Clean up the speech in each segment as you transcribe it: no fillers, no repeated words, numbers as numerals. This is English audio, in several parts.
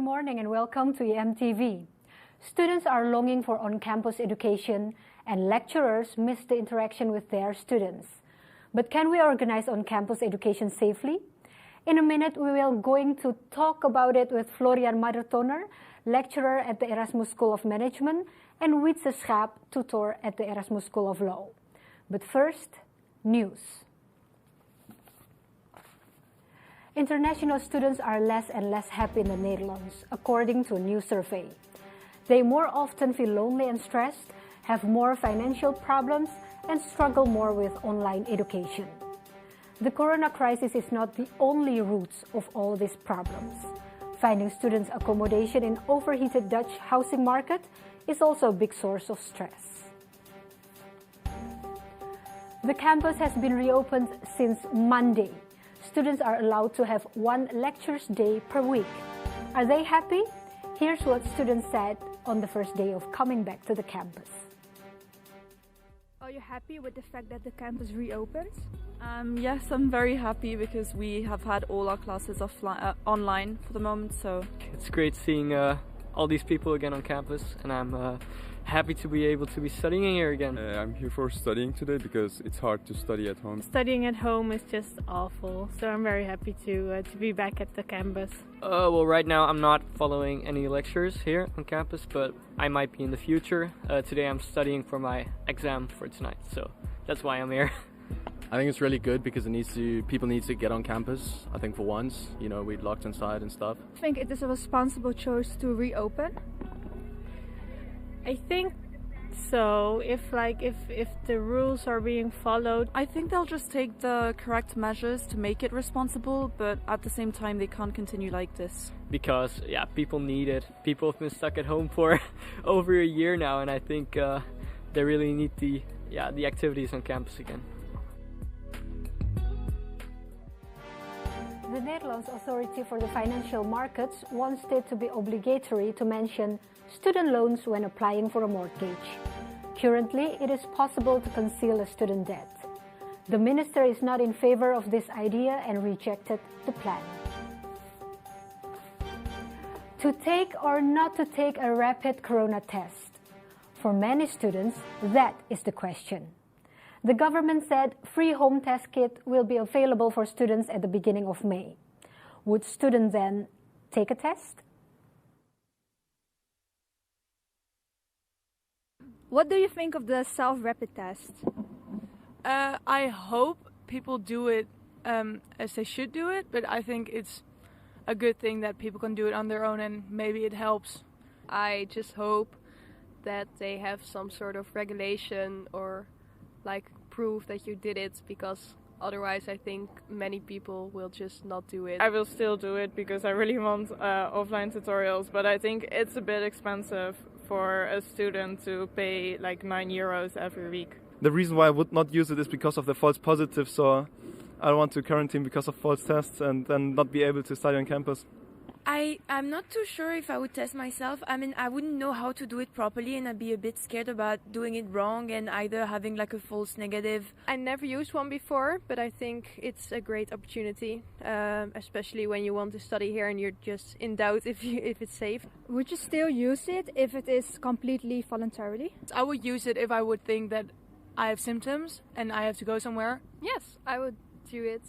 morning and welcome to EMTV. Students are longing for on-campus education and lecturers miss the interaction with their students. But can we organize on-campus education safely? In a minute, we will going to talk about it with Florian Madertoner, lecturer at the Erasmus School of Management, and Wietse Schaap, tutor at the Erasmus School of Law. But first, news. International students are less and less happy in the Netherlands, according to a new survey. They more often feel lonely and stressed, have more financial problems, and struggle more with online education. The corona crisis is not the only root of all these problems. Finding students accommodation in overheated Dutch housing market is also a big source of stress. The campus has been reopened since Monday. Students are allowed to have one lectures day per week. Are they happy? Here's what students said on the first day of coming back to the campus. Are you happy with the fact that the campus reopens? Yes, I'm very happy because we have had all our classes online for the moment. So it's great seeing all these people again on campus, and I'm happy to be able to be studying here again. I'm here for studying today because it's hard to study at home. Studying at home is just awful, so I'm very happy to be back at the campus. Well, right now I'm not following any lectures here on campus, but I might be in the future. Today I'm studying for my exam for tonight, so that's why I'm here. I think it's really good because people need to get on campus. I think for once, we're locked inside and stuff. I think it is a responsible choice to reopen. I think so. If the rules are being followed, I think they'll just take the correct measures to make it responsible, but at the same time they can't continue like this. Because people need it. People have been stuck at home for over a year now, and I think they really need the activities on campus again. The Netherlands Authority for the Financial Markets wants it to be obligatory to mention student loans when applying for a mortgage. Currently, it is possible to conceal a student debt. The minister is not in favor of this idea and rejected the plan. To take or not to take a rapid corona test? For many students, that is the question. The government said free home test kit will be available for students at the beginning of May. Would students then take a test? What do you think of the self-rapid test? I hope people do it as they should do it, but I think it's a good thing that people can do it on their own and maybe it helps. I just hope that they have some sort of regulation or proof that you did it, because otherwise I think many people will just not do it. I will still do it because I really want offline tutorials, but I think it's a bit expensive for a student to pay €9 every week. The reason why I would not use it is because of the false positives, so I don't want to quarantine because of false tests and then not be able to study on campus. I'm not too sure if I would test myself. I mean, I wouldn't know how to do it properly and I'd be a bit scared about doing it wrong and either having a false negative. I never used one before, but I think it's a great opportunity, especially when you want to study here and you're just in doubt if it's safe. Would you still use it if it is completely voluntarily? I would use it if I would think that I have symptoms and I have to go somewhere. Yes, I would do it.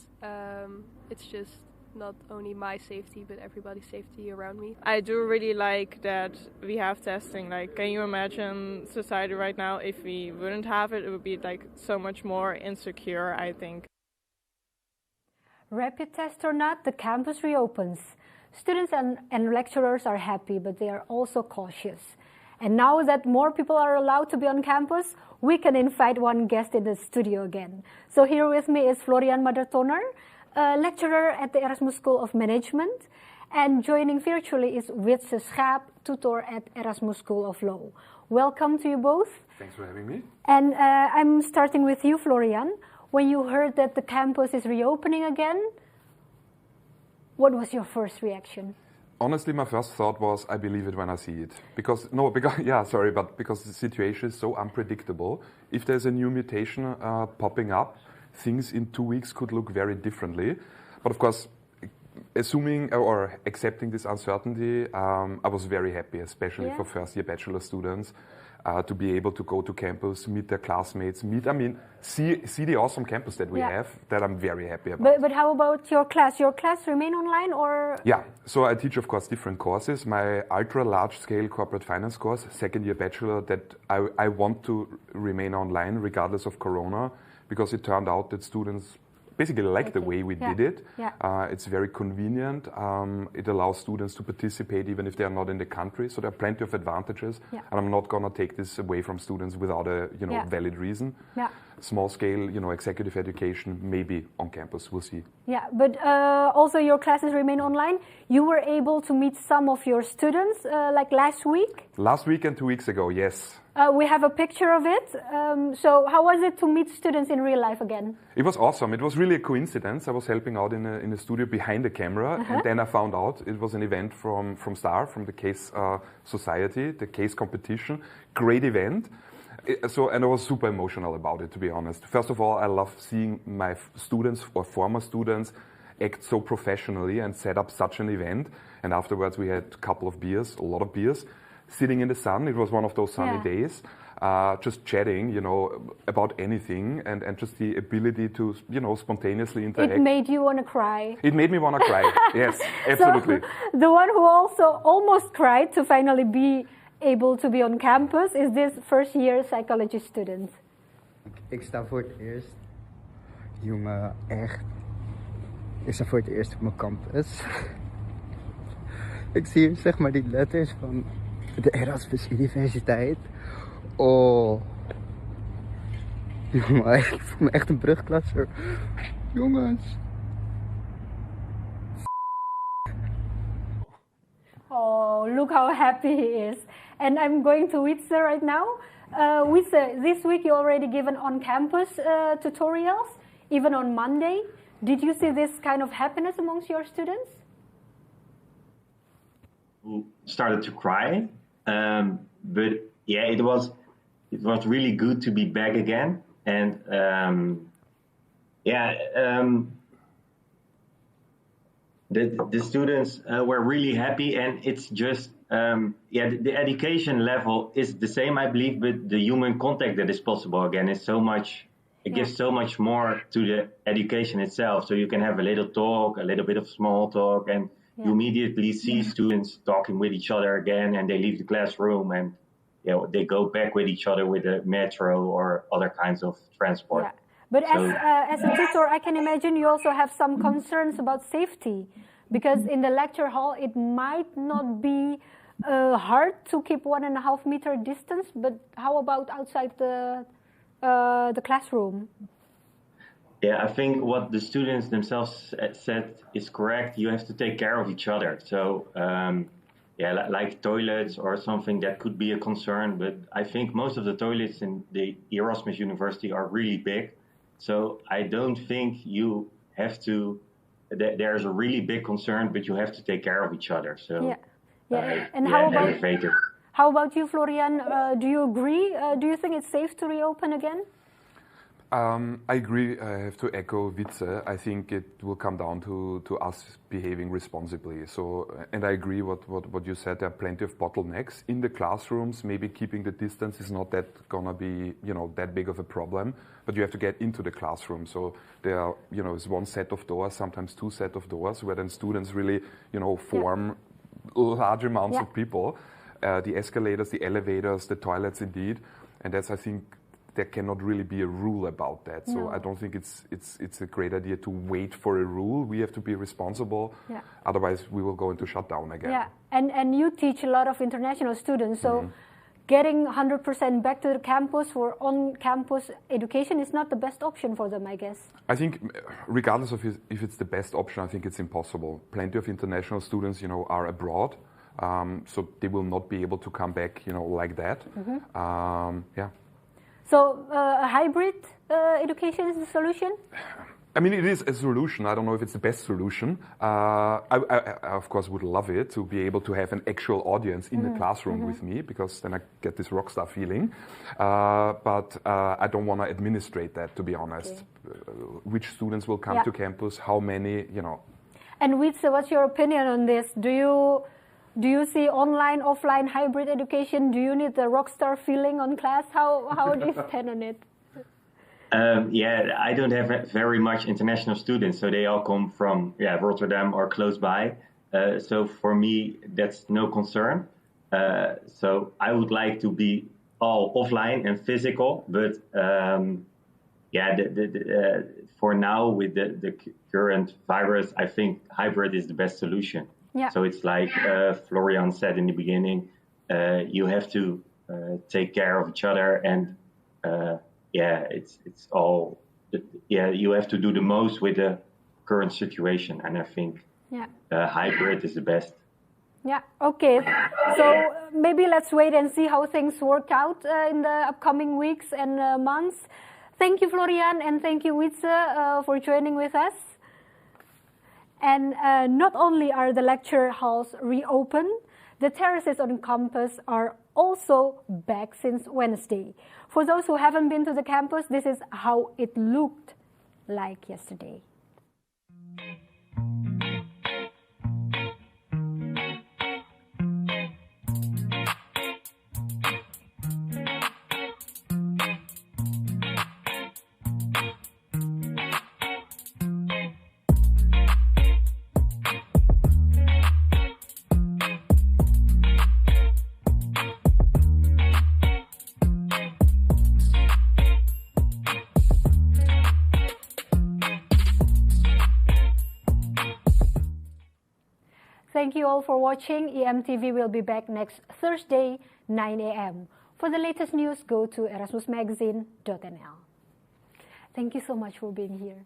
It's just not only my safety, but everybody's safety around me. I do really like that we have testing. Can you imagine society right now if we wouldn't have it? It would be so much more insecure, I think. Rapid test or not, the campus reopens. Students and lecturers are happy, but they are also cautious. And now that more people are allowed to be on campus, we can invite one guest in the studio again. So here with me is Florian Madertoner, a lecturer at the Erasmus School of Management, and joining virtually is Wietse Schaap, tutor at Erasmus School of Law. Welcome to you both. Thanks for having me. And I'm starting with you, Florian. When you heard that the campus is reopening again, what was your first reaction? Honestly, my first thought was, I believe it when I see it. Because the situation is so unpredictable. If there's a new mutation popping up, things in 2 weeks could look very differently. But of course, assuming or accepting this uncertainty, I was very happy, especially Yeah. for first-year bachelor students, to be able to go to campus, meet their classmates, see the awesome campus that we Yeah. have. That I'm very happy about. But how about your class? Your class remain online or? Yeah, so I teach, of course, different courses. My ultra large-scale corporate finance course, second-year bachelor, that I want to remain online regardless of Corona, because it turned out that students basically like the way we did it. Yeah. It's very convenient. It allows students to participate even if they are not in the country. So there are plenty of advantages. Yeah. And I'm not going to take this away from students without a valid reason. Yeah. Small scale, executive education, maybe on campus. We'll see. Yeah, but also your classes remain online. You were able to meet some of your students like last week. Last week and 2 weeks ago, yes. We have a picture of it. So how was it to meet students in real life again? It was awesome. It was really a coincidence. I was helping out in a studio behind the camera, and then I found out it was an event from STAR, from the Case Society, the Case competition. Great event. And I was super emotional about it, to be honest. First of all, I love seeing my students or former students act so professionally and set up such an event. And afterwards, we had a couple of beers, a lot of beers, sitting in the sun. It was one of those sunny days, just chatting, about anything, and just the ability to, spontaneously interact. It made you want to cry. It made me want to cry. Yes, absolutely. So, the one who also almost cried to finally be able to be on campus is this first-year psychology student. Ik sta voor het eerst, jongen, echt. Ik sta voor het eerst op mijn campus. Ik zie hier zeg maar die letters van de Erasmus Universiteit. Oh. Jongen, ik voel me echt een brugklasser. Jongens. Oh, look how happy he is. And I'm going to Wietse right now. Wietse, this week you already given on-campus tutorials, even on Monday. Did you see this kind of happiness amongst your students? Started to cry, but yeah, it was really good to be back again, and the students were really happy, and it's just the education level is the same, I believe, but the human contact that is possible again is so much. It gives so much more to the education itself. So you can have a little talk, a little bit of small talk, and you immediately see students talking with each other again, and they leave the classroom and they go back with each other with the metro or other kinds of transport. Yeah. But as a tutor, I can imagine you also have some concerns about safety, because in the lecture hall it might not be hard to keep 1.5 meter distance, but how about outside the classroom? Yeah, I think what the students themselves said is correct. You have to take care of each other. So, like toilets or something that could be a concern. But I think most of the toilets in the Erasmus University are really big. So I don't think you have to. There's a really big concern, but you have to take care of each other. So, And how about you, Florian? Do you agree? Do you think it's safe to reopen again? I agree. I have to echo Wietse. I think it will come down to us behaving responsibly. So, and I agree what you said. There are plenty of bottlenecks in the classrooms. Maybe keeping the distance is not that gonna be that big of a problem. But you have to get into the classroom. So there are is one set of doors, sometimes two set of doors, where then students really form large amounts of people. The escalators, the elevators, the toilets, indeed. And that's, I think, there cannot really be a rule about that. So I don't think it's a great idea to wait for a rule. We have to be responsible. Yeah. Otherwise, we will go into shutdown again. Yeah, and you teach a lot of international students. So getting 100% back to the campus for on-campus education is not the best option for them, I guess. I think, regardless of if it's the best option, I think it's impossible. Plenty of international students, are abroad. So they will not be able to come back, like that. Yeah. So a hybrid education is the solution? I mean, it is a solution. I don't know if it's the best solution. I of course, would love it to be able to have an actual audience in the classroom with me, because then I get this rock star feeling. But I don't want to administrate that, to be honest. Which students will come to campus, how many, And Wietse, what's your opinion on this? Do you see online, offline, hybrid education? Do you need the rockstar feeling on class? How do you stand on it? Yeah, I don't have very much international students, so they all come from Rotterdam or close by. So for me, that's no concern. So I would like to be all offline and physical, but for now with the current virus, I think hybrid is the best solution. Yeah. So it's like Florian said in the beginning, you have to take care of each other, and it's all you have to do the most with the current situation, and I think hybrid is the best. Yeah, okay. So maybe let's wait and see how things work out in the upcoming weeks and months. Thank you, Florian, and thank you, Wietse, for joining with us. And not only are the lecture halls reopened, the terraces on campus are also back since Wednesday. For those who haven't been to the campus, this is how it looked like yesterday. Thank you all for watching. EMTV will be back next Thursday, 9 a.m. For the latest news, go to erasmusmagazine.nl. Thank you so much for being here.